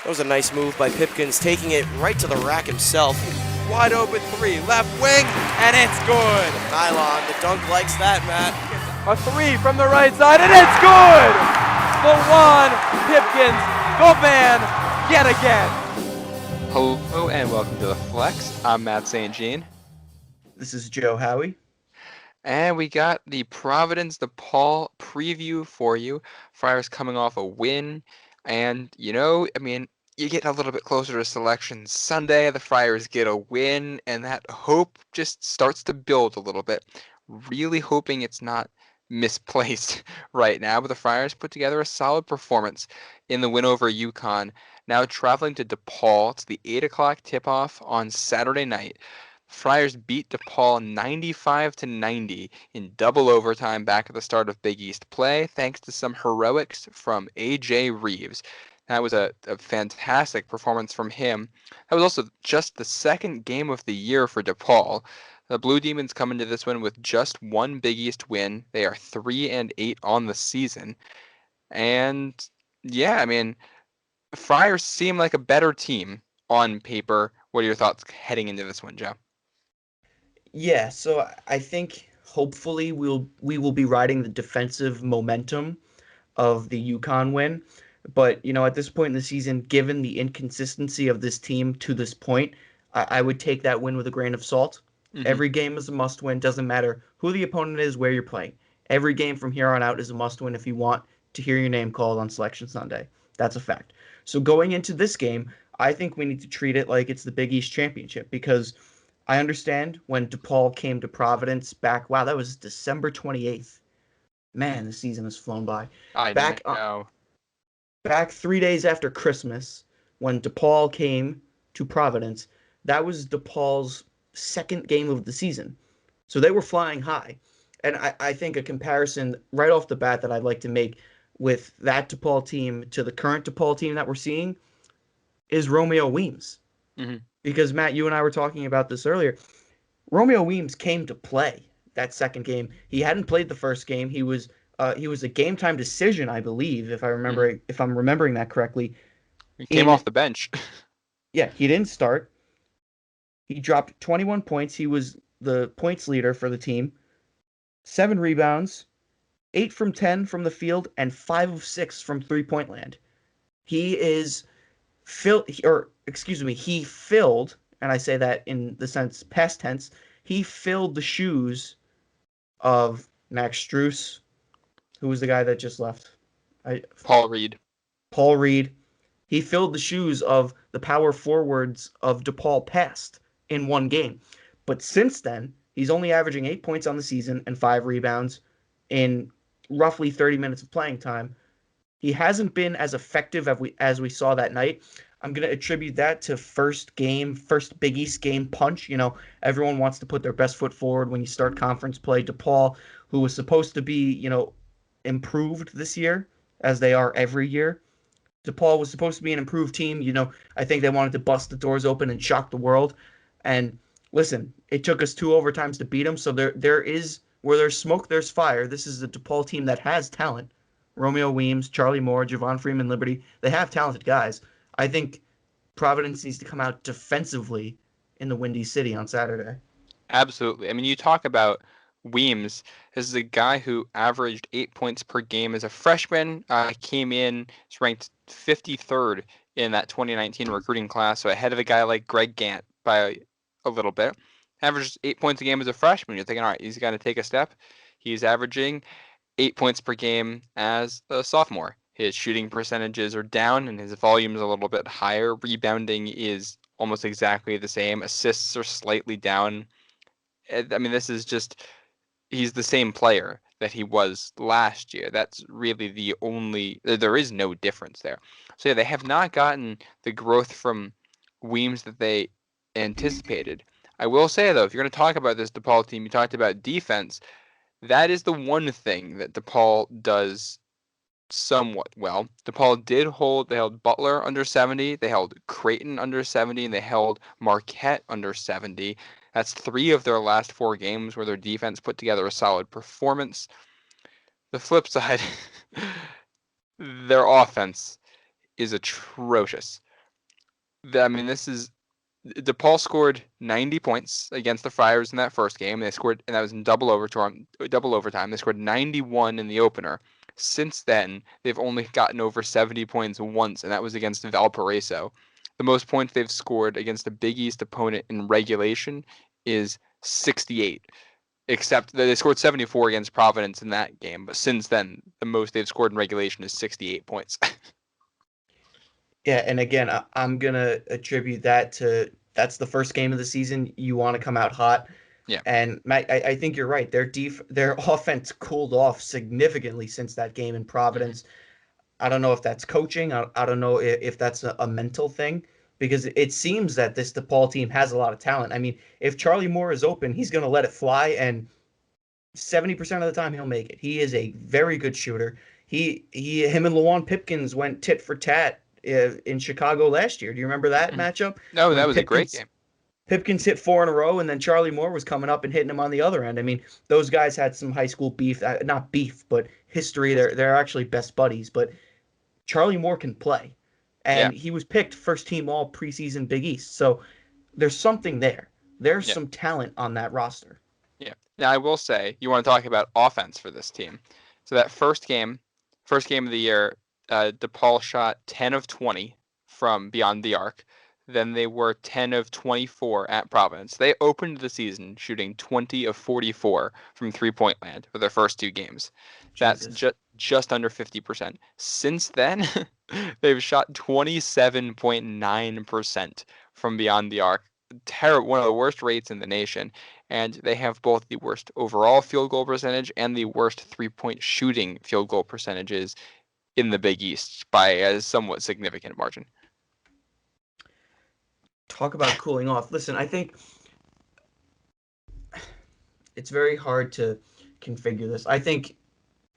That was a nice move by Pipkins, taking it right to the rack himself. Wide open three, left wing, and it's good. Nylon, the dunk likes that, Matt. A three from the right side, and it's good! The one, Pipkins, the man, yet again. Hello and welcome to The Flex. I'm Matt St. Jean. This is Joe Howie. And we got the Providence DePaul preview for you. Friars coming off a win. And, you're getting a little bit closer to Selection Sunday. The Friars get a win, and that hope just starts to build a little bit. Really hoping it's not misplaced right now. But the Friars put together a solid performance in the win over UConn. Now traveling to DePaul. It's the 8 o'clock tip-off on Saturday night. Friars beat DePaul 95-90 in double overtime back at the start of Big East play, thanks to some heroics from A.J. Reeves. That was a fantastic performance from him. That was also just the second game of the year for DePaul. The Blue Demons come into this one with just one Big East win. They are 3-8 on the season. And Friars seem like a better team on paper. What are your thoughts heading into this one, Joe? Yeah, so I think hopefully we will be riding the defensive momentum of the UConn win. But, at this point in the season, given the inconsistency of this team to this point, I would take that win with a grain of salt. Mm-hmm. Every game is a must-win. Doesn't matter who the opponent is, where you're playing. Every game from here on out is a must-win if you want to hear your name called on Selection Sunday. That's a fact. So going into this game, I think we need to treat it like it's the Big East Championship because I understand when DePaul came to Providence back, wow, that was December 28th. Man, the season has flown by. I know. Back 3 days after Christmas, when DePaul came to Providence, that was DePaul's second game of the season. So they were flying high. And I think a comparison right off the bat that I'd like to make with that DePaul team to the current DePaul team that we're seeing is Romeo Weems. Mm-hmm. Because, Matt, you and I were talking about this earlier. Romeo Weems came to play that second game. He hadn't played the first game. He was a game time decision, I believe, if I'm remembering that correctly. He came off the bench. Yeah, he didn't start. He dropped 21 points. He was the points leader for the team. 7 rebounds, 8 from 10 from the field, and 5 of 6 from three-point land. He filled, and I say that in the sense past tense, he filled the shoes of Max Strus, who was the guy that just left. Paul Reed. He filled the shoes of the power forwards of DePaul past in one game. But since then, he's only averaging 8 points on the season and 5 rebounds in roughly 30 minutes of playing time. He hasn't been as effective as we saw that night. I'm going to attribute that to first Big East game punch. Everyone wants to put their best foot forward when you start conference play. DePaul, who was supposed to be, improved this year, as they are every year. DePaul was supposed to be an improved team. I think they wanted to bust the doors open and shock the world. And listen, it took us 2 overtimes to beat them. So there is, where there's smoke, there's fire. This is the DePaul team that has talent. Romeo Weems, Charlie Moore, Javon Freeman, Liberty. They have talented guys. I think Providence needs to come out defensively in the Windy City on Saturday. Absolutely. I mean, you talk about Weems. This is a guy who averaged 8 points per game as a freshman. Came in, was ranked 53rd in that 2019 recruiting class, so ahead of a guy like Greg Gant by a little bit. Averaged 8 points a game as a freshman. You're thinking, all right, he's got to take a step. He's averaging 8 points per game as a sophomore. His shooting percentages are down and his volume is a little bit higher. Rebounding is almost exactly the same. Assists are slightly down. I mean, this is just, he's the same player that he was last year. That's really there is no difference there. So yeah, they have not gotten the growth from Weems that they anticipated. I will say though, if you're going to talk about this DePaul team, you talked about defense. That is the one thing that DePaul does somewhat well. DePaul they held Butler under 70, they held Creighton under 70, and they held Marquette under 70. That's 3 of their last 4 games where their defense put together a solid performance. The flip side, their offense is atrocious. I mean, this is DePaul scored 90 points against the Friars in that first game. They scored, and that was in double overtime. They scored 91 in the opener. Since then, they've only gotten over 70 points once, and that was against Valparaiso. The most points they've scored against a Big East opponent in regulation is 68. Except that they scored 74 against Providence in that game, but since then, the most they've scored in regulation is 68 points. Yeah, and again, I'm gonna attribute that to that's the first game of the season. You want to come out hot. Yeah. And Matt, I think you're right. Their offense cooled off significantly since that game in Providence. I don't know if that's coaching. I don't know if that's a mental thing, because it seems that this DePaul team has a lot of talent. I mean, if Charlie Moore is open, he's going to let it fly, and 70% of the time he'll make it. He is a very good shooter. Him and Lawan Pipkins went tit for tat in Chicago last year. Do you remember that matchup? No, that When was a great game. Pipkins hit 4 in a row, and then Charlie Moore was coming up and hitting him on the other end. I mean, those guys had some high school beef, not beef, but history. They're actually best buddies. But Charlie Moore can play, and he was picked first team all preseason Big East. So there's something there. There's some talent on that roster. Yeah. Now I will say, you want to talk about offense for this team. So that first game of the year, DePaul shot 10 of 20 from beyond the arc. Then they were 10 of 24 at Providence. They opened the season shooting 20 of 44 from three-point land for their first two games. That's just under 50%. Since then, they've shot 27.9% from beyond the arc. One of the worst rates in the nation. And they have both the worst overall field goal percentage and the worst three-point shooting field goal percentages in the Big East by a somewhat significant margin. Talk about cooling off. Listen, I think it's very hard to configure this. I think,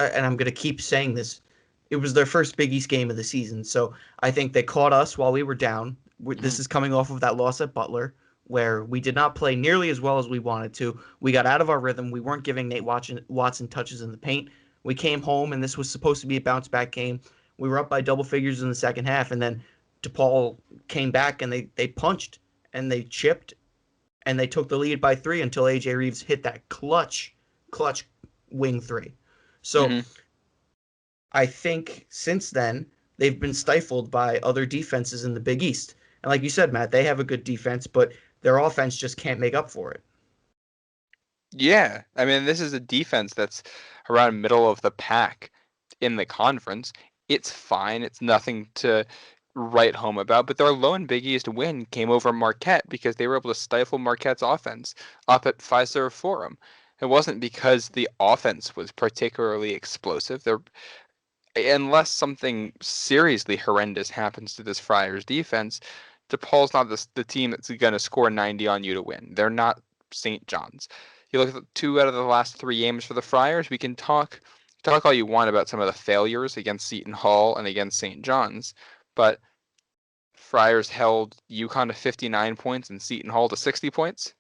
and I'm going to keep saying this, it was their first Big East game of the season. So I think they caught us while we were down. This is coming off of that loss at Butler, where we did not play nearly as well as we wanted to. We got out of our rhythm. We weren't giving Nate Watson touches in the paint. We came home, and this was supposed to be a bounce-back game. We were up by double figures in the second half, and then DePaul came back, and they punched, and they chipped, and they took the lead by 3 until A.J. Reeves hit that clutch wing 3. So I think since then, they've been stifled by other defenses in the Big East. And like you said, Matt, they have a good defense, but their offense just can't make up for it. Yeah. I mean, this is a defense that's around middle of the pack in the conference. It's fine. It's nothing to write home about. But their lone Big East win came over Marquette because they were able to stifle Marquette's offense up at Fiserv Forum. It wasn't because the offense was particularly explosive. Unless something seriously horrendous happens to this Friars defense, DePaul's not the team that's going to score 90 on you to win. They're not St. John's. You look at 2 out of the last 3 games for the Friars. We can talk all you want about some of the failures against Seton Hall and against St. John's, but Friars held UConn to 59 points and Seton Hall to 60 points.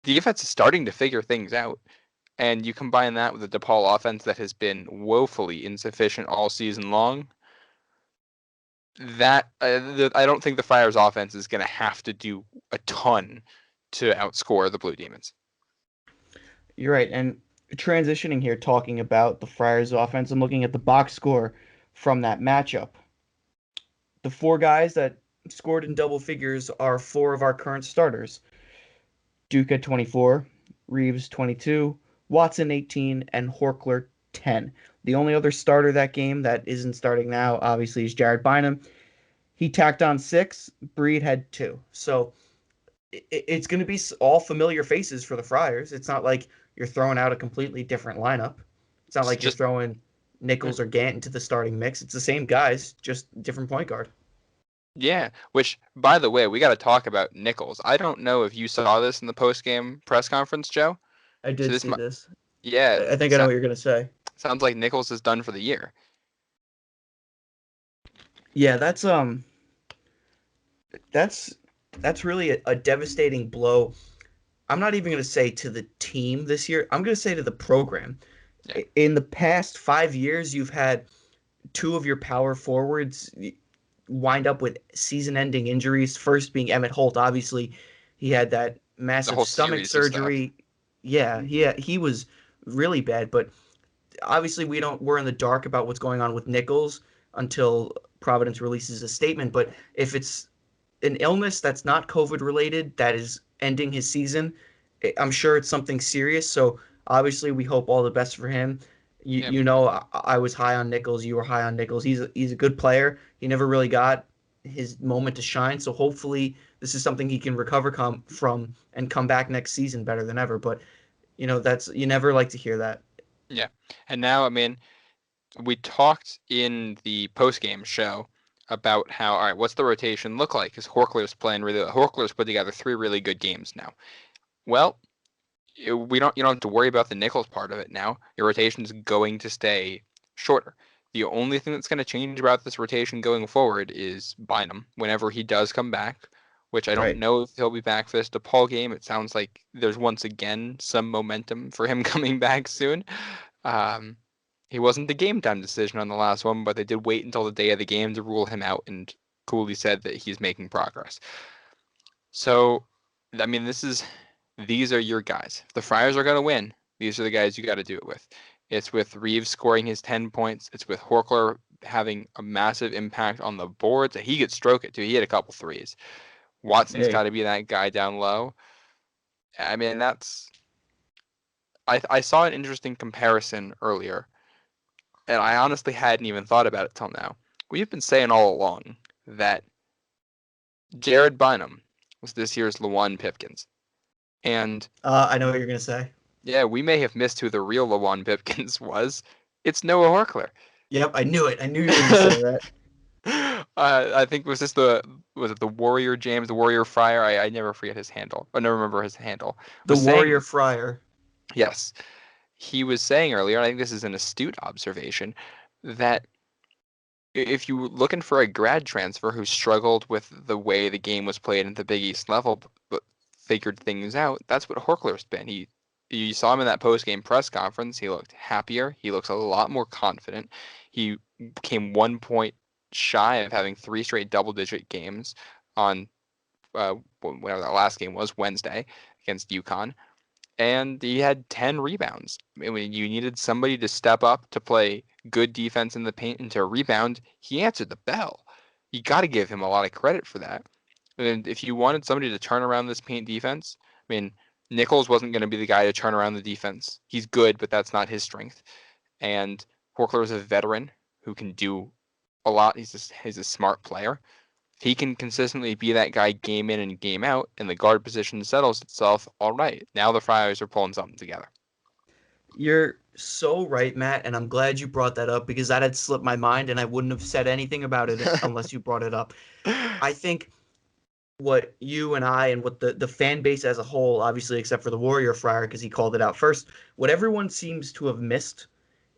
The defense is starting to figure things out. And you combine that with the DePaul offense that has been woefully insufficient all season long. I don't think the Friars offense is going to have to do a ton to outscore the Blue Demons. You're right. And transitioning here, talking about the Friars offense, I'm looking at the box score from that matchup. The 4 guys that scored in double figures are 4 of our current starters. Duke at 24, Reeves 22, Watson 18, and Horkler 10. The only other starter that game that isn't starting now, obviously, is Jared Bynum. He tacked on 6. Breed had 2. So it's going to be all familiar faces for the Friars. It's not like you're throwing out a completely different lineup. It's not like you're throwing Nichols or Gant into the starting mix. It's the same guys, just different point guard. Yeah, which, by the way, we got to talk about Nichols. I don't know if you saw this in the post-game press conference, Joe. I did see this. Yeah. I think I know what you're going to say. Sounds like Nichols is done for the year. Yeah, that's really a devastating blow. I'm not even going to say to the team this year. I'm going to say to the program. Yeah. In the past 5 years, you've had 2 of your power forwards wind up with season-ending injuries. First being Emmett Holt. Obviously, he had that The massive whole stomach series of stuff. surgery. Yeah, he was really bad. But obviously, we're in the dark about what's going on with Nichols until Providence releases a statement. But if it's an illness that's not COVID related that is ending his season, I'm sure it's something serious. So obviously, we hope all the best for him. Yep. I was high on Nichols. You were high on Nichols. He's a good player. He never really got his moment to shine. So hopefully, this is something he can recover from and come back next season better than ever. But that's you never like to hear that. Yeah. And now, I mean, we talked in the post-game show about how, all right, what's the rotation look like? Because Horkler's put together 3 really good games now. Well, you don't have to worry about the Nichols part of it now. Your rotation is going to stay shorter. The only thing that's going to change about this rotation going forward is Bynum whenever he does come back, which I don't Right. know if he'll be back for this DePaul game. It sounds like there's once again some momentum for him coming back soon. He wasn't the game time decision on the last one, but they did wait until the day of the game to rule him out, and Cooley said that he's making progress. So, I mean, these are your guys. If the Friars are going to win, these are the guys you got to do it with. It's with Reeves scoring his 10 points. It's with Horkler having a massive impact on the boards. He could stroke it, too. He had a couple threes. Watson's got to be that guy down low. I mean, I saw an interesting comparison earlier, and I honestly hadn't even thought about it till now. We've been saying all along that Jared Bynum was this year's Lawan Pipkins. And I know what you're gonna say. yeah, we may have missed who the real Lawan Pipkins was. It's Noah Horkler. Yep, I knew it. I knew you were gonna say that. I think was it the Warrior James, the Warrior Friar? I never forget his handle. I never remember his handle. The Was Warrior saying, Friar. yes, he was saying earlier, and I think this is an astute observation, that if you were looking for a grad transfer who struggled with the way the game was played at the Big East level, but figured things out, that's what Horkler's been. You saw him in that post-game press conference. He looked happier. He looks a lot more confident. He came 1 point shy of having 3 straight double-digit games on whatever that last game was, Wednesday against UConn. And he had 10 rebounds. I mean, you needed somebody to step up to play good defense in the paint and to rebound. He answered the bell. You got to give him a lot of credit for that. And if you wanted somebody to turn around this paint defense, I mean, Nichols wasn't going to be the guy to turn around the defense. He's good, but that's not his strength. And Horkler is a veteran who can do a lot. He's a smart player. If he can consistently be that guy game in and game out, and the guard position settles itself, all right. Now the Friars are pulling something together. You're so right, Matt, and I'm glad you brought that up because that had slipped my mind and I wouldn't have said anything about it unless you brought it up. I think what you and I and what the fan base as a whole, obviously except for the Warrior Friar because he called it out first, what everyone seems to have missed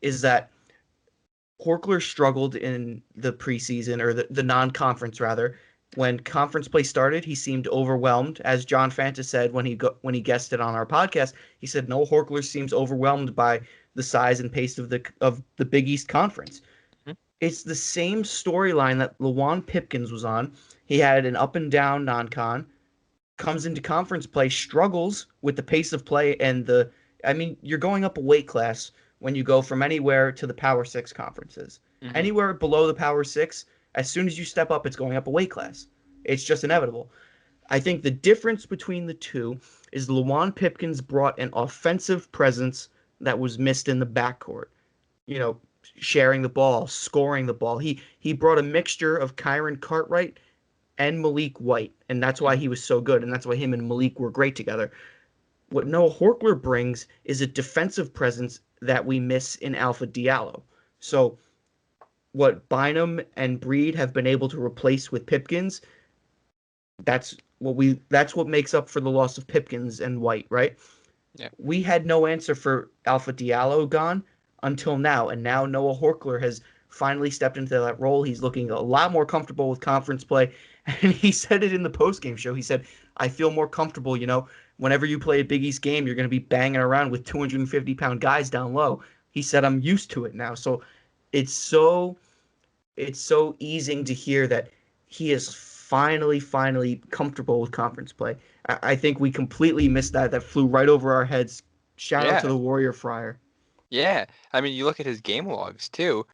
is that Horkler struggled in the preseason or the non-conference rather. When conference play started, he seemed overwhelmed. As John Fanta said when he guested on our podcast, he said no, Horkler seems overwhelmed by the size and pace of the Big East Conference. Mm-hmm. It's the same storyline that Lawan Pipkins was on. He had an up and down non-con, comes into conference play, struggles with the pace of play and you're going up a weight class when you go from anywhere to the Power 6 conferences. Mm-hmm. Anywhere below the Power 6, as soon as you step up, it's going up a weight class. It's just inevitable. I think the difference between the two is Lawan Pipkins brought an offensive presence that was missed in the backcourt. Sharing the ball, scoring the ball. He brought a mixture of Kyron Cartwright and Malik White, and that's why he was so good, and that's why him and Malik were great together. What Noah Horkler brings is a defensive presence that we miss in Alpha Diallo. So what Bynum and Breed have been able to replace with Pipkins, that's what makes up for the loss of Pipkins and White, right? Yeah. We had no answer for Alpha Diallo gone until now, and now Noah Horkler has finally stepped into that role. He's looking a lot more comfortable with conference play, and he said it in the postgame show. He said, I feel more comfortable, whenever you play a Big East game, you're going to be banging around with 250-pound guys down low. He said, I'm used to it now. So it's so easing to hear that he is finally comfortable with conference play. I think we completely missed that. That flew right over our heads. Shout out to Yeah, the Warrior Friar. yeah. I mean, you look at his game logs too.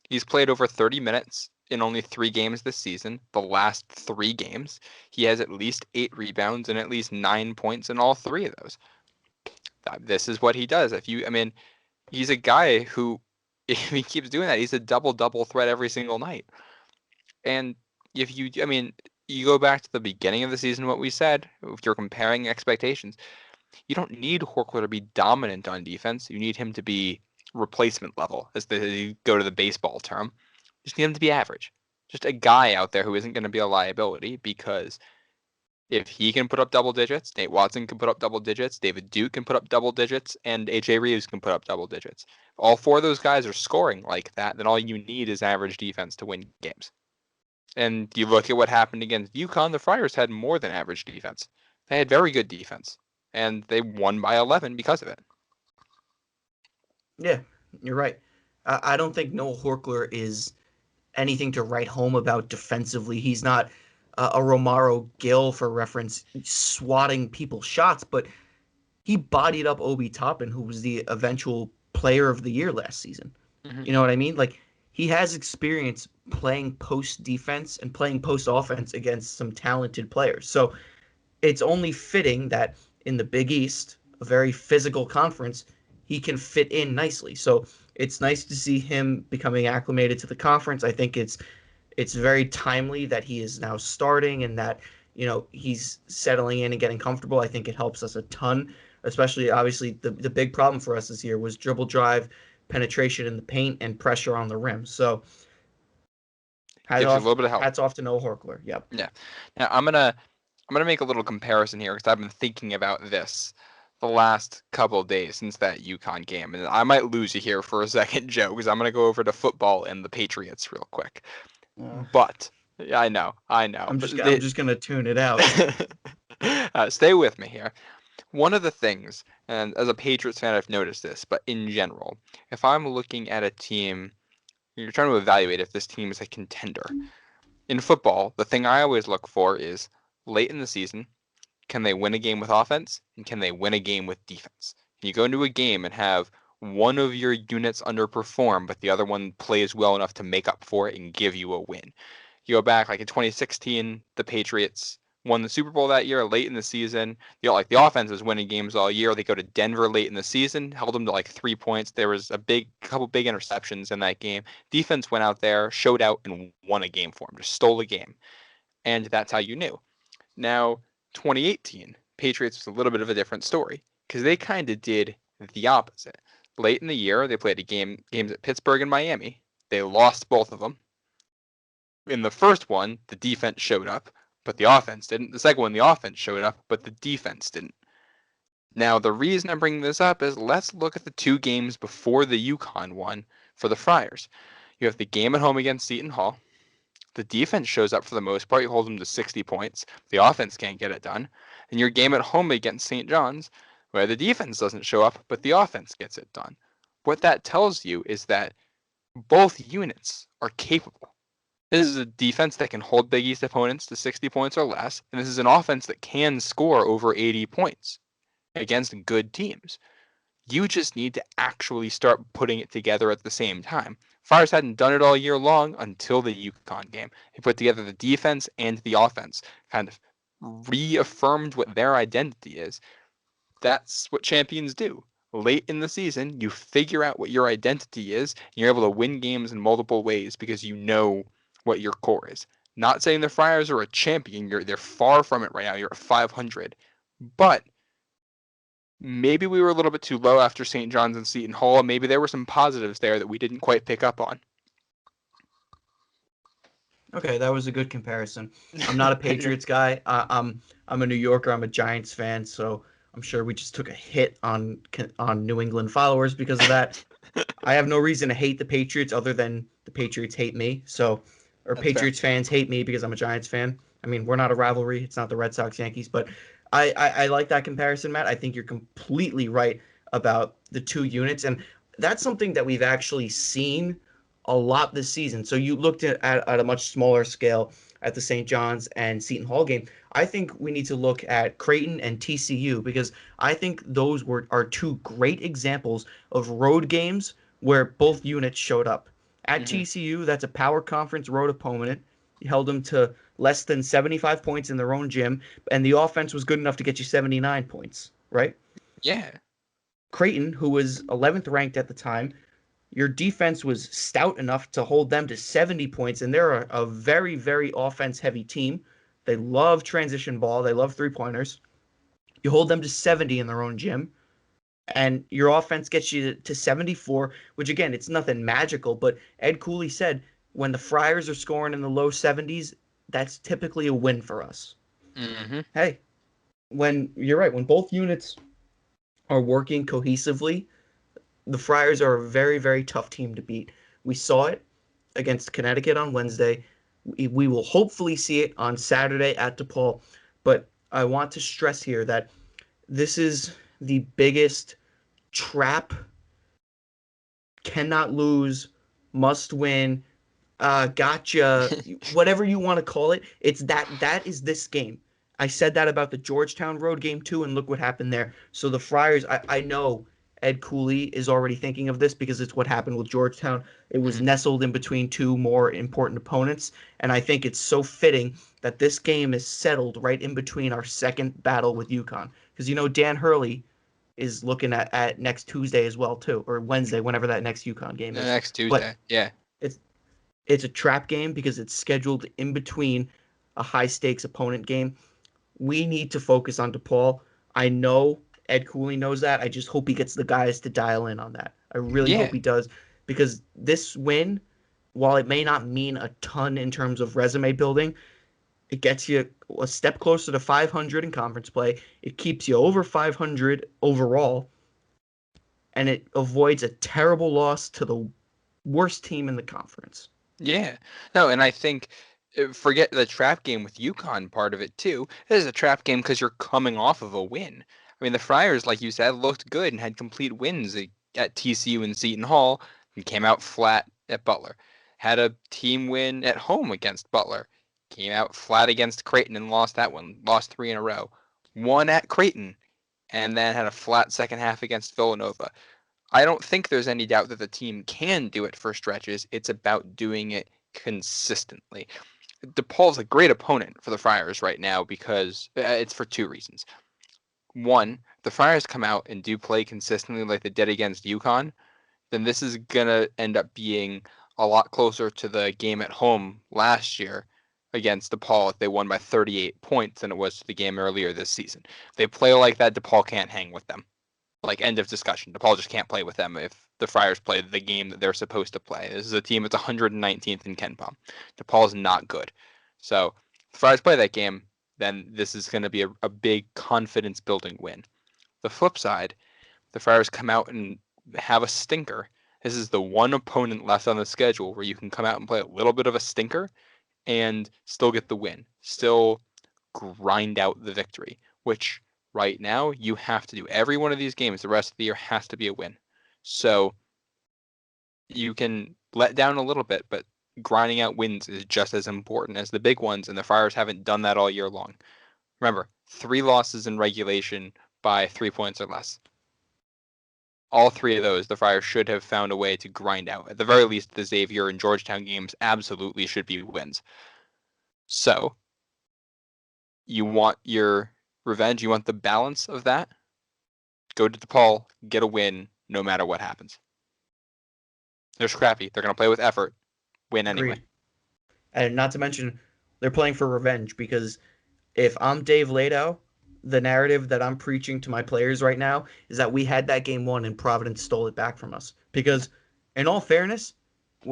He's played over 30 minutes in only 3 games this season. The last 3 games, he has at least 8 rebounds and at least 9 points in all 3 of those. This is what he does. I mean, he's a guy who, if he keeps doing that, he's a double threat every single night. And I mean, you go back to the beginning of the season, what we said, if you're comparing expectations, you don't need Horkler to be dominant on defense. You need him to be replacement level, as you go to the baseball term. You just need him to be average. Just a guy out there who isn't going to be a liability, because if he can put up double digits, Nate Watson can put up double digits, David Duke can put up double digits, and A.J. Reeves can put up double digits. If all 4 of those guys are scoring like that, then all you need is average defense to win games. And you look at what happened against UConn, the Friars had more than average defense. They had very good defense, and they won by 11 because of it. Yeah, you're right. I don't think Noah Horkler is anything to write home about defensively. He's not a Romaro Gill, for reference, swatting people's shots, but he bodied up Obi Toppin, who was the eventual player of the year last season. Mm-hmm. You know what I mean? Like, he has experience playing post defense and playing post offense against some talented players. So it's only fitting that in the Big East, a very physical conference, he can fit in nicely. So it's nice to see him becoming acclimated to the conference. I think it's very timely that he is now starting and that, you know, he's settling in and getting comfortable. I think it helps us a ton, especially obviously the big problem for us this year was dribble drive, penetration in the paint, and pressure on the rim. So Gives you a little bit of help. hats off to Noah Horkler. Yep. Yeah. Now I'm gonna make a little comparison here, because I've been thinking about this the last couple of days since that UConn game, and I might lose you here for a second, Joe, because I'm gonna go over to football and the Patriots real quick. But yeah, I know. I'm just gonna tune it out. Stay with me here. One of the things, and as a Patriots fan, I've noticed this, but in general, if I'm looking at a team, you're trying to evaluate if this team is a contender. In football, the thing I always look for is late in the season, can they win a game with offense, and can they win a game with defense? Can you go into a game and have one of your units underperform, but the other one plays well enough to make up for it and give you a win? You go back, like in 2016, the Patriots won the Super Bowl that year late in the season. The offense was winning games all year. They go to Denver late in the season, held them to like 3 points. There was a couple big interceptions in that game. Defense went out there, showed out, and won a game for them. Just stole a game, and that's how you knew. Now, 2018, Patriots was a little bit of a different story, because they kind of did the opposite. Late in the year, they played games at Pittsburgh and Miami. They lost both of them. In the first one, the defense showed up, but the offense didn't. The second one, the offense showed up, but the defense didn't. Now, the reason I'm bringing this up is let's look at the 2 games before the UConn one for the Friars. You have the game at home against Seton Hall. The defense shows up for the most part. You hold them to 60 points. The offense can't get it done. And your game at home against St. John's, where the defense doesn't show up, but the offense gets it done. What that tells you is that both units are capable. This is a defense that can hold Big East opponents to 60 points or less, and this is an offense that can score over 80 points against good teams. You just need to actually start putting it together at the same time. Friars hadn't done it all year long until the UConn game. They put together the defense and the offense, kind of reaffirmed what their identity is. That's what champions do. Late in the season, you figure out what your identity is, and you're able to win games in multiple ways because you know what your core is. Not saying the Friars are a champion. They're far from it right now. You're at 500. But maybe we were a little bit too low after St. John's and Seton Hall. Maybe there were some positives there that we didn't quite pick up on. Okay, that was a good comparison. I'm not a Patriots guy. I'm a New Yorker. I'm a Giants fan, so I'm sure we just took a hit on New England followers because of that. I have no reason to hate the Patriots other than the Patriots hate me. That's Patriots fans hate me because I'm a Giants fan. I mean, we're not a rivalry. It's not the Red Sox Yankees, but I like that comparison, Matt. I think you're completely right about the 2 units, and that's something that we've actually seen a lot this season. So you looked at a much smaller scale at the St. John's and Seton Hall game. I think we need to look at Creighton and TCU because I think those are two great examples of road games where both units showed up. At TCU, that's a power conference road opponent. You held them to less than 75 points in their own gym, and the offense was good enough to get you 79 points, right? Yeah. Creighton, who was 11th ranked at the time, your defense was stout enough to hold them to 70 points, and they're a very, very offense-heavy team. They love transition ball. They love three-pointers. You hold them to 70 in their own gym, and your offense gets you to 74, which, again, it's nothing magical, but Ed Cooley said when the Friars are scoring in the low 70s, that's typically a win for us. Mm-hmm. Hey, you're right, when both units are working cohesively, the Friars are a very, very tough team to beat. We saw it against Connecticut on Wednesday. We will hopefully see it on Saturday at DePaul. But I want to stress here that this is the biggest trap, cannot lose, must win, gotcha, whatever you want to call it. It's that is this game. I said that about the Georgetown road game too, and look what happened there. So the Friars, I know Ed Cooley is already thinking of this because it's what happened with Georgetown. It was nestled in between two more important opponents, and I think it's so fitting that this game is settled right in between our second battle with UConn. Because Dan Hurley is looking at next Tuesday as well too, or Wednesday, whenever that next UConn game The is. next Tuesday. But Yeah. it's a trap game because it's scheduled in between a high stakes opponent game. We need to focus on DePaul. I know Ed Cooley knows that. I just hope he gets the guys to dial in on that. I really hope he does because this win, while it may not mean a ton in terms of resume building, it gets you a step closer to 500 in conference play. It keeps you over 500 overall, and it avoids a terrible loss to the worst team in the conference. Yeah. No, and I think forget the trap game with UConn part of it too. This is a trap game because you're coming off of a win. I mean, the Friars, like you said, looked good and had complete wins at TCU and Seton Hall and came out flat at Butler. Had a team win at home against Butler. Came out flat against Creighton and lost that one. Lost 3 in a row. Won at Creighton and then had a flat second half against Villanova. I don't think there's any doubt that the team can do it for stretches. It's about doing it consistently. DePaul's a great opponent for the Friars right now because it's for 2 reasons. One, the Friars come out and do play consistently like they did against UConn, then this is going to end up being a lot closer to the game at home last year against DePaul if they won by 38 points than it was to the game earlier this season. If they play like that, DePaul can't hang with them. Like, end of discussion. DePaul just can't play with them if the Friars play the game that they're supposed to play. This is a team that's 119th in KenPom. DePaul's not good. So, if the Friars play that game, then this is going to be a big confidence-building win. The flip side, the Friars come out and have a stinker. This is the one opponent left on the schedule where you can come out and play a little bit of a stinker and still get the win. Still grind out the victory, which right now you have to do. Every one of these games the rest of the year has to be a win. So you can let down a little bit, but grinding out wins is just as important as the big ones, and the Friars haven't done that all year long. Remember, 3 losses in regulation by 3 points or less. All 3 of those, the Friars should have found a way to grind out. At the very least, the Xavier and Georgetown games absolutely should be wins. So, you want your revenge, you want the balance of that? Go to DePaul, get a win, no matter what happens. They're scrappy. They're going to play with effort, win anyway. Agreed. And not to mention, they're playing for revenge because if I'm Dave Lato, the narrative that I'm preaching to my players right now is that we had that game won and Providence stole it back from us. Because, in all fairness,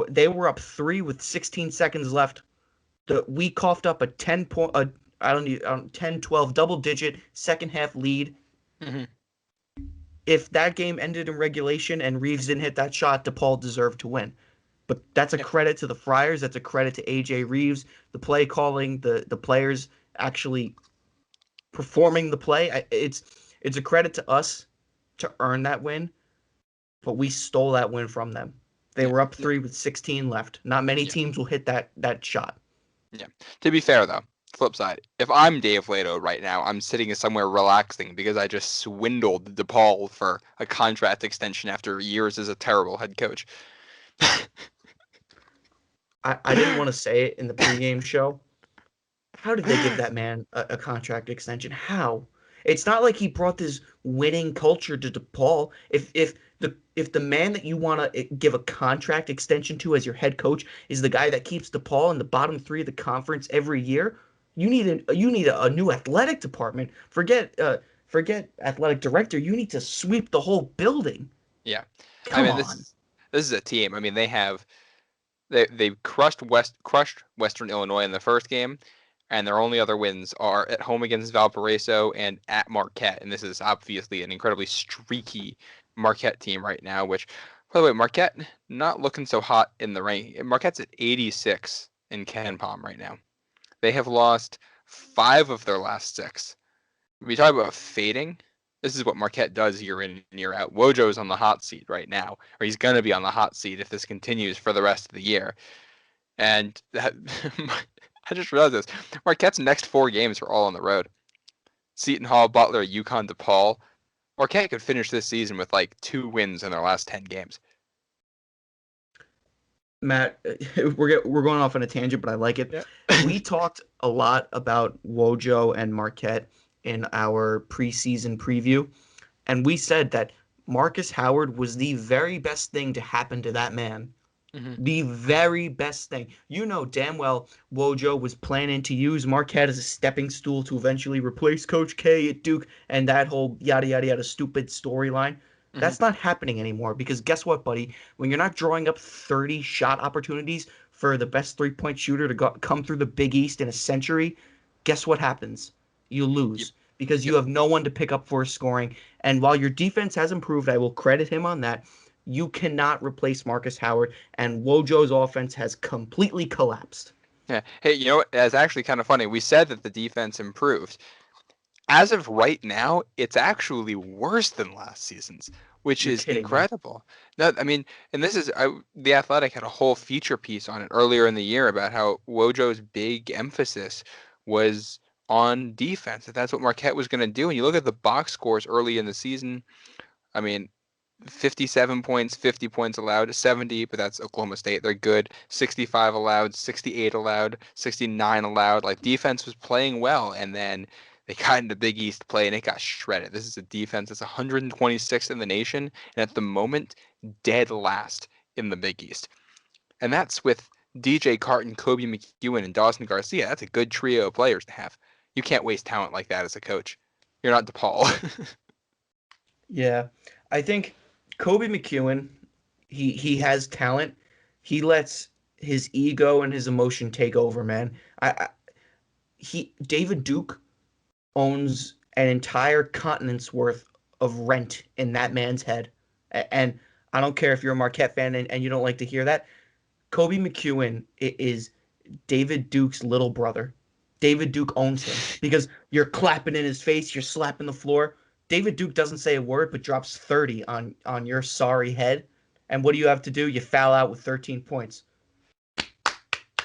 they were up 3 with 16 seconds left. We coughed up a 10-12 double-digit second-half lead. Mm-hmm. If that game ended in regulation and Reeves didn't hit that shot, DePaul deserved to win. But that's a credit to the Friars. That's a credit to A.J. Reeves, the play calling, the players actually performing the play. It's a credit to us to earn that win, but we stole that win from them. They were up 3 with 16 left. Not many teams will hit that shot. Yeah. To be fair, though, flip side, if I'm Dave Lato right now, I'm sitting somewhere relaxing because I just swindled DePaul for a contract extension after years as a terrible head coach. I didn't want to say it in the pregame show. How did they give that man a contract extension? How? It's not like he brought this winning culture to DePaul. If the man that you want to give a contract extension to as your head coach is the guy that keeps DePaul in the bottom three of the conference every year, you need a new athletic department. Forget athletic director. You need to sweep the whole building. Yeah. I Come mean, on. this is a team. I mean, they crushed Western Illinois in the first game, and their only other wins are at home against Valparaiso and at Marquette. And this is obviously an incredibly streaky Marquette team right now, which, by the way, Marquette not looking so hot in the rank. Marquette's at 86 in Ken Palm right now. They have lost 5 of their last 6. We talk about fading. This is what Marquette does year in and year out. Wojo's on the hot seat right now, or he's going to be on the hot seat if this continues for the rest of the year. And that, I just realized this. Marquette's next 4 games are all on the road. Seton Hall, Butler, UConn, DePaul. Marquette could finish this season with like 2 wins in their last 10 games. Matt, we're going off on a tangent, but I like it. Yeah. We talked a lot about Wojo and Marquette in our preseason preview, and we said that Marcus Howard was the very best thing to happen to that man. Mm-hmm. The very best thing. You know damn well Wojo was planning to use Marquette as a stepping stool to eventually replace Coach K at Duke and that whole yada yada yada stupid storyline. That's not happening anymore because guess what, buddy? When you're not drawing up 30 shot opportunities for the best three-point shooter to come through the Big East in a century, guess what happens? You lose because you have no one to pick up for scoring. And while your defense has improved, I will credit him on that. You cannot replace Marcus Howard, and Wojo's offense has completely collapsed. Yeah. Hey, you know what? That's actually kind of funny. We said that the defense improved. As of right now, it's actually worse than last season's, which You're is kidding me. incredible. No, I mean, and this is the Athletic had a whole feature piece on it earlier in the year about how Wojo's big emphasis was on defense. That's what Marquette was going to do. And you look at the box scores early in the season. I mean, 57 points, 50 points allowed, 70, but that's Oklahoma State. They're good. 65 allowed, 68 allowed, 69 allowed. Like defense was playing well, and then they got into Big East play and it got shredded. This is a defense that's 126th in the nation, and at the moment, dead last in the Big East. And that's with DJ Carton, Kobe McEwen, and Dawson Garcia. That's a good trio of players to have. You can't waste talent like that as a coach. You're not DePaul. Yeah, I think Kobe McEwen, he has talent. He lets his ego and his emotion take over, man. David Duke owns an entire continent's worth of rent in that man's head. And I don't care if you're a Marquette fan and you don't like to hear that. Kobe McEwen is David Duke's little brother. David Duke owns him because you're clapping in his face, you're slapping the floor. David Duke doesn't say a word but drops 30 on your sorry head. And what do you have to do? You foul out with 13 points.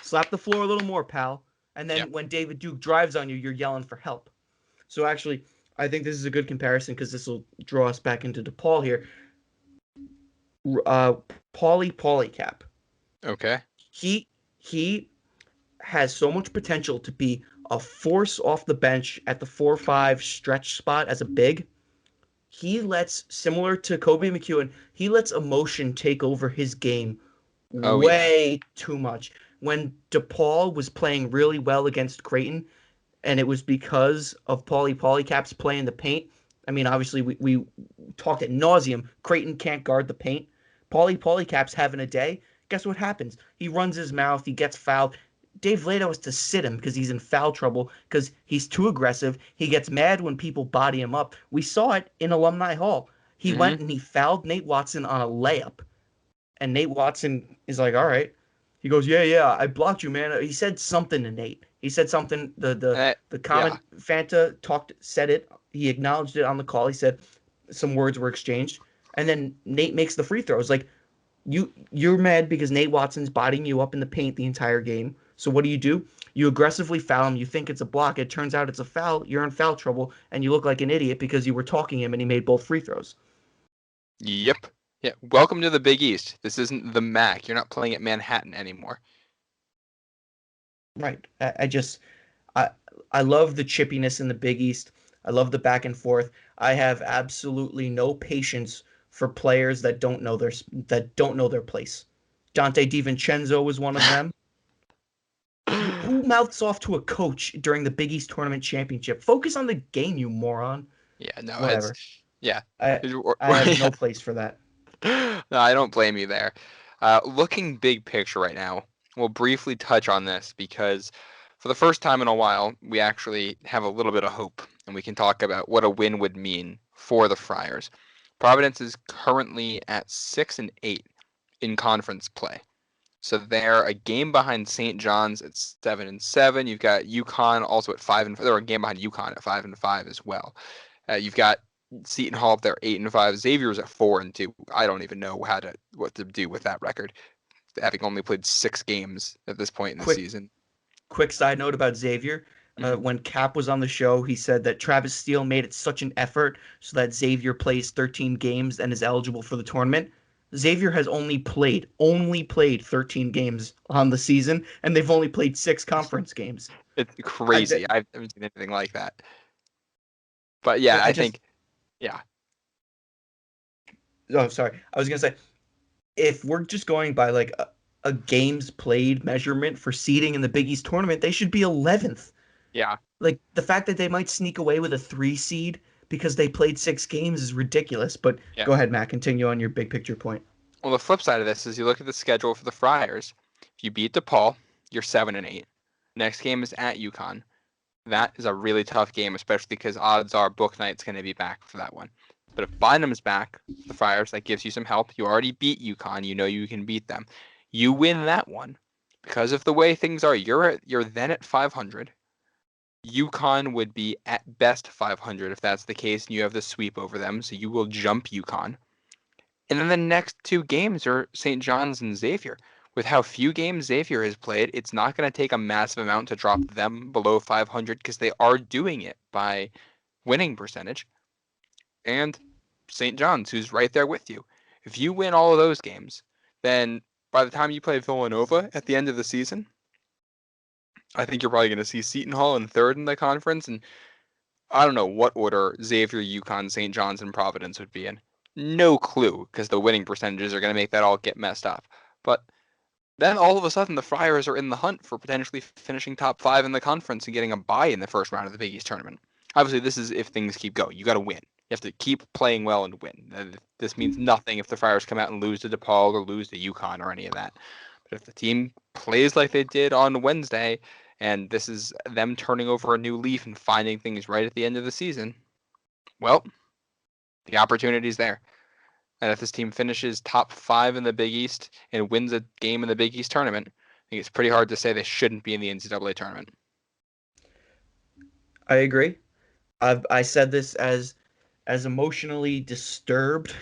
Slap the floor a little more, pal. And then when David Duke drives on you, you're yelling for help. So actually, I think this is a good comparison because this will draw us back into DePaul here. Paulie Cap. Okay. He has so much potential to be a force off the bench at the 4-5 stretch spot as a big. He lets, similar to Kobe McEwen, he lets emotion take over his game way too much. When DePaul was playing really well against Creighton, and it was because of Paulie Cap's play in the paint. I mean, obviously, we talked ad nauseum. Creighton can't guard the paint. Paulie Cap's having a day. Guess what happens? He runs his mouth. He gets fouled. Dave Lato has to sit him because he's in foul trouble because he's too aggressive. He gets mad when people body him up. We saw it in Alumni Hall. He went and he fouled Nate Watson on a layup. And Nate Watson is like, all right. He goes, yeah, I blocked you, man. He said something to Nate. He said something. The comment Fanta said it. He acknowledged it on the call. He said some words were exchanged, and then Nate makes the free throws. Like you're mad because Nate Watson's bodying you up in the paint the entire game. So what do? You aggressively foul him. You think it's a block. It turns out it's a foul. You're in foul trouble, and you look like an idiot because you were talking him and he made both free throws. Yep. Yeah. Welcome to the Big East. This isn't the MAC. You're not playing at Manhattan anymore. Right. I I love the chippiness in the Big East. I love the back and forth. I have absolutely no patience for players that don't know their place. Dante DiVincenzo was one of them. Who mouths off to a coach during the Big East tournament championship? Focus on the game, you moron. Yeah, no, Whatever. yeah. I I have no place for that. No, I don't blame you there. Looking big picture right now, we'll briefly touch on this because for the first time in a while, we actually have a little bit of hope, and we can talk about what a win would mean for the Friars. Providence is currently at 6-8 in conference play. So they're a game behind St. John's at 7-7. You've got UConn also at 5 they're a game behind UConn at 5-5 as well. You've got Seton Hall up there 8-5. Xavier's at 4-2. I don't even know what to do with that record, having only played 6 games at this point in the season. Quick side note about Xavier. When Cap was on the show, he said that Travis Steele made it such an effort so that Xavier plays 13 games and is eligible for the tournament. Xavier has only played 13 games on the season, and they've only played 6 conference games. It's crazy. I haven't seen anything like that. But yeah, I think, yeah. Oh, sorry. I was gonna say, if we're just going by like a games played measurement for seeding in the Big East tournament, they should be 11th. Yeah. Like the fact that they might sneak away with a 3 seed because they played 6 games is ridiculous. But Go ahead, Matt. Continue on your big picture point. Well, the flip side of this is you look at the schedule for the Friars. If you beat DePaul, you're 7-8. Next game is at UConn. That is a really tough game, especially because odds are Book Knight's going to be back for that one. But if Bynum's back, the Friars, that gives you some help. You already beat UConn. You know you can beat them. You win that one. Because of the way things are, you're then at 500. UConn would be at best 500 if that's the case, and you have the sweep over them, so you will jump UConn. And then the next 2 games are St. John's and Xavier. With how few games Xavier has played, it's not going to take a massive amount to drop them below 500 because they are doing it by winning percentage. And St. John's, who's right there with you. If you win all of those games, then by the time you play Villanova at the end of the season, I think you're probably going to see Seton Hall in 3rd in the conference. And I don't know what order Xavier, UConn, St. John's, and Providence would be in. No clue, because the winning percentages are going to make that all get messed up. But then all of a sudden, the Friars are in the hunt for potentially finishing top 5 in the conference and getting a bye in the first round of the Big East tournament. Obviously, this is if things keep going. You got to win. You have to keep playing well and win. This means nothing if the Friars come out and lose to DePaul or lose to UConn or any of that. But if the team plays like they did on Wednesday, and this is them turning over a new leaf and finding things right at the end of the season, well, the opportunity's there. And if this team finishes top 5 in the Big East and wins a game in the Big East tournament, I think it's pretty hard to say they shouldn't be in the NCAA tournament. I agree. I said this as emotionally disturbed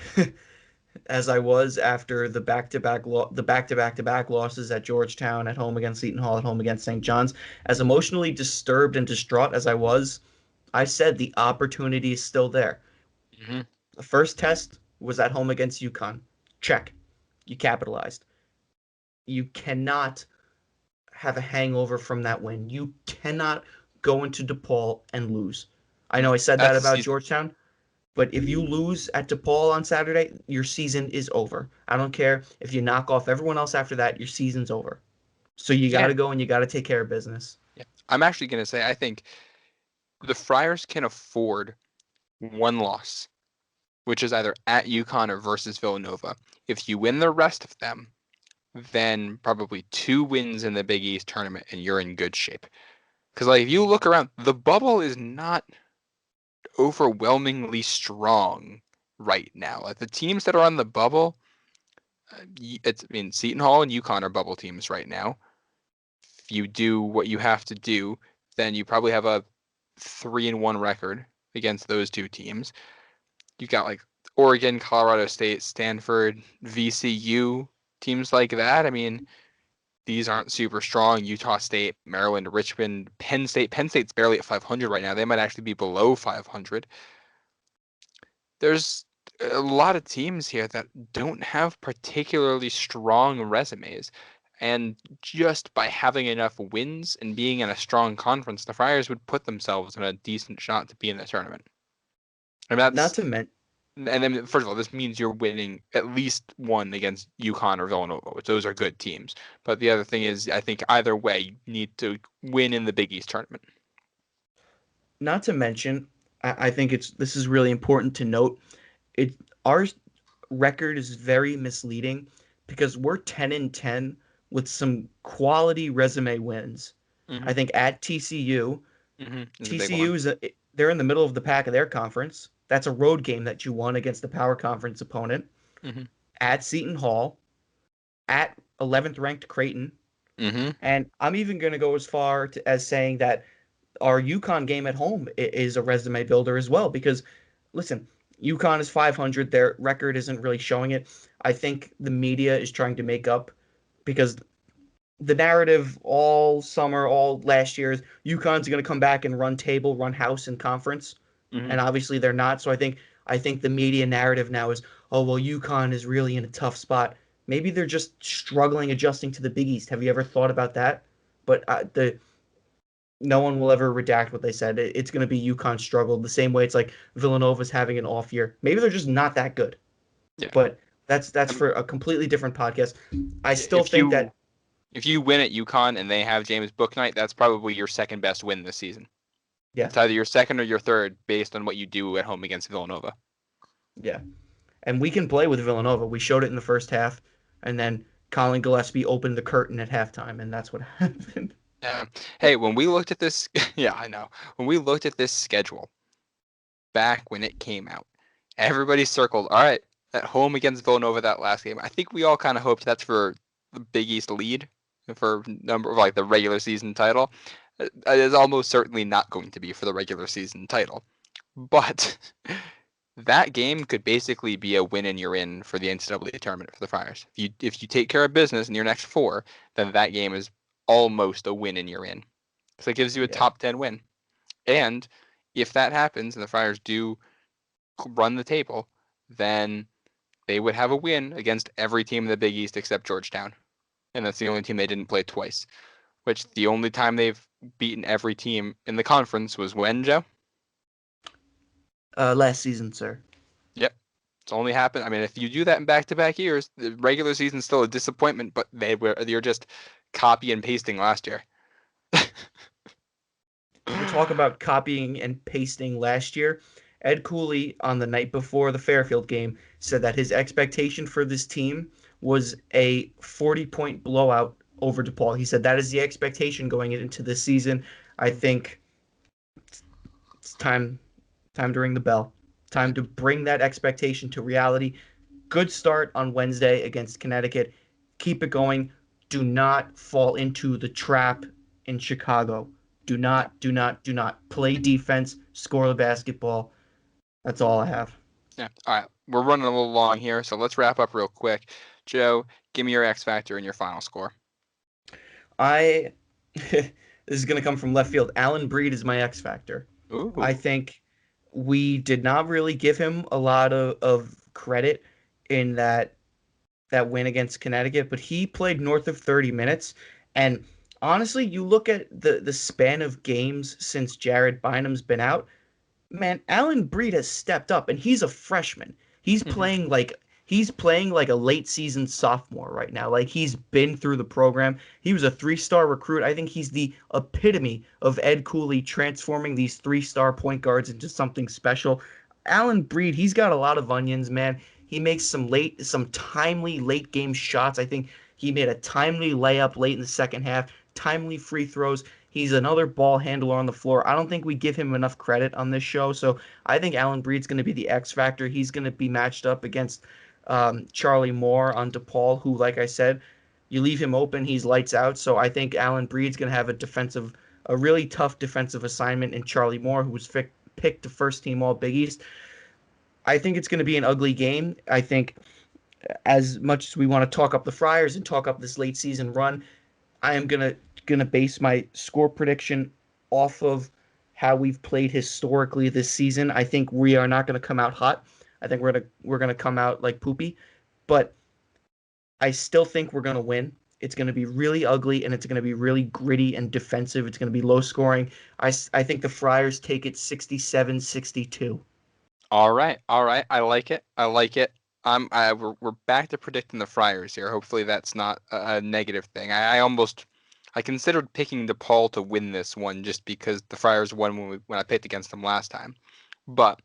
as I was after the back-to-back losses at Georgetown, at home against Seton Hall, at home against St. John's. As emotionally disturbed and distraught as I was, I said the opportunity is still there. Mm-hmm. The first test was at home against UConn. Check. You capitalized. You cannot have a hangover from that win. You cannot go into DePaul and lose. I know I said that about Georgetown, but if you lose at DePaul on Saturday, your season is over. I don't care if you knock off everyone else after that, your season's over. So you got to go and you got to take care of business. Yeah. I'm actually going to say I think the Friars can afford one loss, which is either at UConn or versus Villanova. If you win the rest of them, then probably 2 wins in the Big East tournament and you're in good shape. Because like if you look around, the bubble is not overwhelmingly strong right now. Like the teams that are on the bubble, Seton Hall and UConn are bubble teams right now. If you do what you have to do, then you probably have a 3-1 record against those 2 teams. You've got like Oregon, Colorado State, Stanford, VCU, teams like that. I mean, these aren't super strong. Utah State, Maryland, Richmond, Penn State. Penn State's barely at 500 right now. They might actually be below 500. There's a lot of teams here that don't have particularly strong resumes. And just by having enough wins and being in a strong conference, the Friars would put themselves in a decent shot to be in the tournament. And Not to mention, and then first of all, this means you're winning at least one against UConn or Villanova, which those are good teams. But the other thing is, I think either way, you need to win in the Big East tournament. I think this is really important to note. Our record is very misleading because we're 10-10 with some quality resume wins. Mm-hmm. I think at TCU, TCU they're in the middle of the pack of their conference. That's a road game that you won against the power conference opponent. Mm-hmm. At Seton Hall, at 11th ranked Creighton, and I'm even going to go as far as saying that our UConn game at home is a resume builder as well. Because, listen, UConn is 500. Their record isn't really showing it. I think the media is trying to make up because the narrative all summer, all last year is UConn's going to come back and run table, run house in conference. And obviously they're not. So I think the media narrative now is, oh, well, UConn is really in a tough spot. Maybe they're just struggling adjusting to the Big East. Have you ever thought about that? But no one will ever redact what they said. It's going to be UConn struggled the same way it's like Villanova's having an off year. Maybe they're just not that good. Yeah. But that's for a completely different podcast. I still think that if you win at UConn and they have James Bouknight, that's probably your second best win this season. Yeah. It's either your second or your third based on what you do at home against Villanova. Yeah. And we can play with Villanova. We showed it in the first half, and then Colin Gillespie opened the curtain at halftime, and that's what happened. Yeah. Hey, when we looked at this, yeah, I know. When we looked at this schedule back when it came out, everybody circled, all right, at home against Villanova that last game. I think we all kind of hoped that's for the Big East lead for number of like the regular season title. It is almost certainly not going to be for the regular season title. But that game could basically be a win and you're in for the NCAA tournament for the Friars. If you take care of business in your next four, then that game is almost a win and you're in. So it gives you a top 10 win. And if that happens and the Friars do run the table, then they would have a win against every team in the Big East except Georgetown. And that's the only team they didn't play twice. Which the only time they've beaten every team in the conference was when, Joe? Last season, sir. Yep. It's only happened. I mean, if you do that in back-to-back years, the regular season's still a disappointment, but you're just copy and pasting last year. We talk about copying and pasting last year. Ed Cooley, on the night before the Fairfield game, said that his expectation for this team was a 40-point blowout over DePaul. He said that is the expectation going into this season. I think it's time to ring the bell. Time to bring that expectation to reality. Good start on Wednesday against Connecticut. Keep it going. Do not fall into the trap in Chicago. Do not play defense, score the basketball. That's all I have. Yeah. All right. We're running a little long here, so let's wrap up real quick. Joe, give me your X factor and your final score. This is going to come from left field. Alan Breed is my X factor. Ooh. I think we did not really give him a lot of credit in that win against Connecticut, but he played north of 30 minutes. And honestly, you look at the span of games since Jared Bynum's been out, man, Alan Breed has stepped up, and he's a freshman. He's playing like a late season sophomore right now. Like, he's been through the program. He was a 3-star recruit. I think he's the epitome of Ed Cooley transforming these 3-star point guards into something special. Alan Breed, he's got a lot of onions, man. He makes some timely late game shots. I think he made a timely layup late in the second half, timely free throws. He's another ball handler on the floor. I don't think we give him enough credit on this show. So I think Alan Breed's going to be the X factor. He's going to be matched up against Charlie Moore on DePaul, who, like I said, you leave him open, he's lights out. So I think Alan Breed's going to have a really tough defensive assignment in Charlie Moore, who was picked to first team All Big East. I think it's going to be an ugly game. I think as much as we want to talk up the Friars and talk up this late season run, I am gonna base my score prediction off of how we've played historically this season. I think we are not gonna come out hot. I think we're gonna come out like poopy, but I still think we're gonna win. It's gonna be really ugly and it's gonna be really gritty and defensive. It's gonna be low scoring. I think the Friars take it 67-62. All right, all right. I like it. I like it. We're back to predicting the Friars here. Hopefully that's not a negative thing. I considered picking DePaul to win this one just because the Friars won when I picked against them last time. But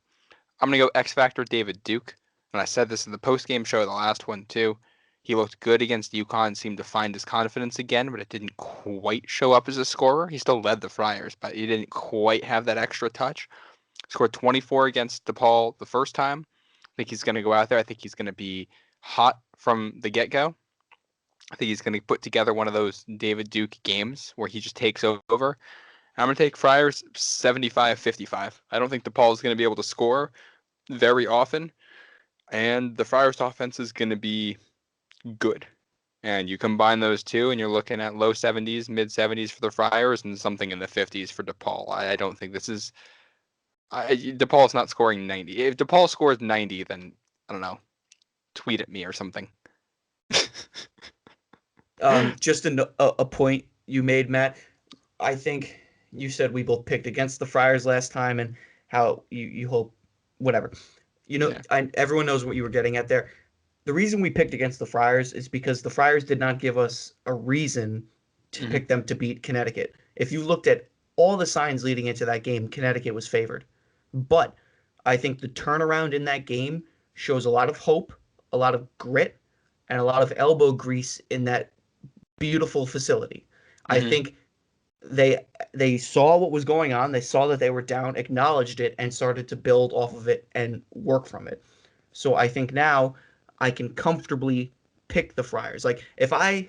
I'm gonna go X Factor David Duke, and I said this in the post game show, the last one too. He looked good against UConn, seemed to find his confidence again, but it didn't quite show up as a scorer. He still led the Friars, but he didn't quite have that extra touch. Scored 24 against DePaul the first time. I think he's going to go out there. I think he's going to be hot from the get-go. I think he's going to put together one of those David Duke games where he just takes over. I'm going to take Friars 75-55. I don't think DePaul is going to be able to score very often, and the Friars offense is going to be good. And you combine those two, and you're looking at low 70s, mid 70s for the Friars, and something in the 50s for DePaul. I don't think this is. DePaul's not scoring 90. If DePaul scores 90, then I don't know. Tweet at me or something. Just a point you made, Matt. I think you said we both picked against the Friars last time, and how you hope whatever. Yeah. Everyone knows what you were getting at there. The reason we picked against the Friars is because the Friars did not give us a reason to pick them to beat Connecticut. If you looked at all the signs leading into that game, Connecticut was favored. But I think the turnaround in that game shows a lot of hope, a lot of grit, and a lot of elbow grease in that beautiful facility. I think they saw what was going on. They saw that they were down, acknowledged it, and started to build off of it and work from it. So I think now I can comfortably pick the Friars. Like if I,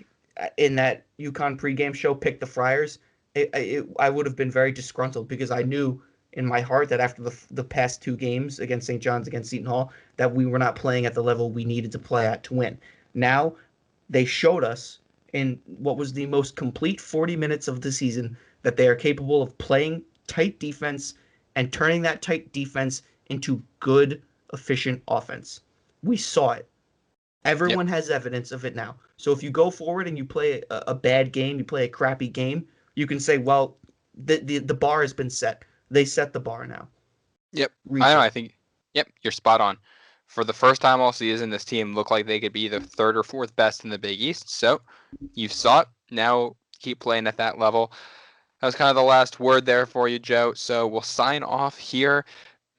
in that UConn pregame show, picked the Friars, I would have been very disgruntled because I knew in my heart that after the past two games against St. John's, against Seton Hall, that we were not playing at the level we needed to play at to win. Now, they showed us in what was the most complete 40 minutes of the season that they are capable of playing tight defense and turning that tight defense into good, efficient offense. We saw it. Everyone has evidence of it now. So if you go forward and you play a bad game, you play a crappy game, you can say, well, the bar has been set. They set the bar now. Yep. I know. I think, you're spot on. For the first time all season, this team looked like they could be the third or fourth best in the Big East. So you saw it. Now keep playing at that level. That was kind of the last word there for you, Joe. So we'll sign off here.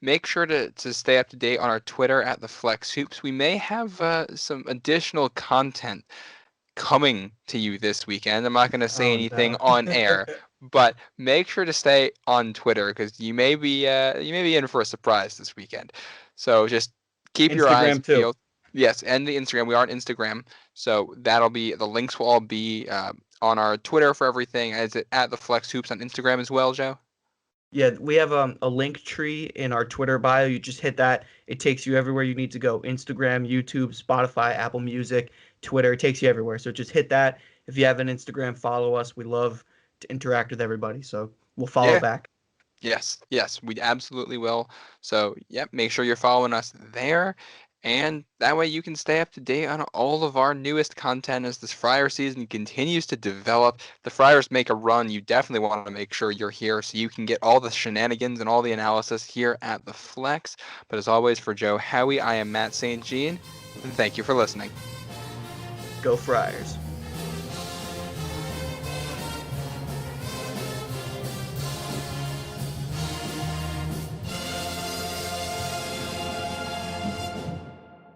Make sure to stay up to date on our Twitter at the Flex Hoops. We may have some additional content coming to you this weekend. I'm not going to say anything on air, but make sure to stay on Twitter because you may be in for a surprise this weekend. So just keep your eyes peeled. Yes, and the Instagram. We are on Instagram, so the links will all be on our Twitter for everything. Is it at the Flex Hoops on Instagram as well, Joe? Yeah, we have a link tree in our Twitter bio. You just hit that. It takes you everywhere you need to go. Instagram, YouTube, Spotify, Apple Music, Twitter. It takes you everywhere. So just hit that. If you have an Instagram, follow us. We love to interact with everybody. So we'll follow back. Yes, we absolutely will. So, make sure you're following us there. And that way you can stay up to date on all of our newest content as this Friar season continues to develop. The Friars make a run. You definitely want to make sure you're here so you can get all the shenanigans and all the analysis here at the Flex. But as always, for Joe Howie, I am Matt St. Jean, and thank you for listening. Go Friars.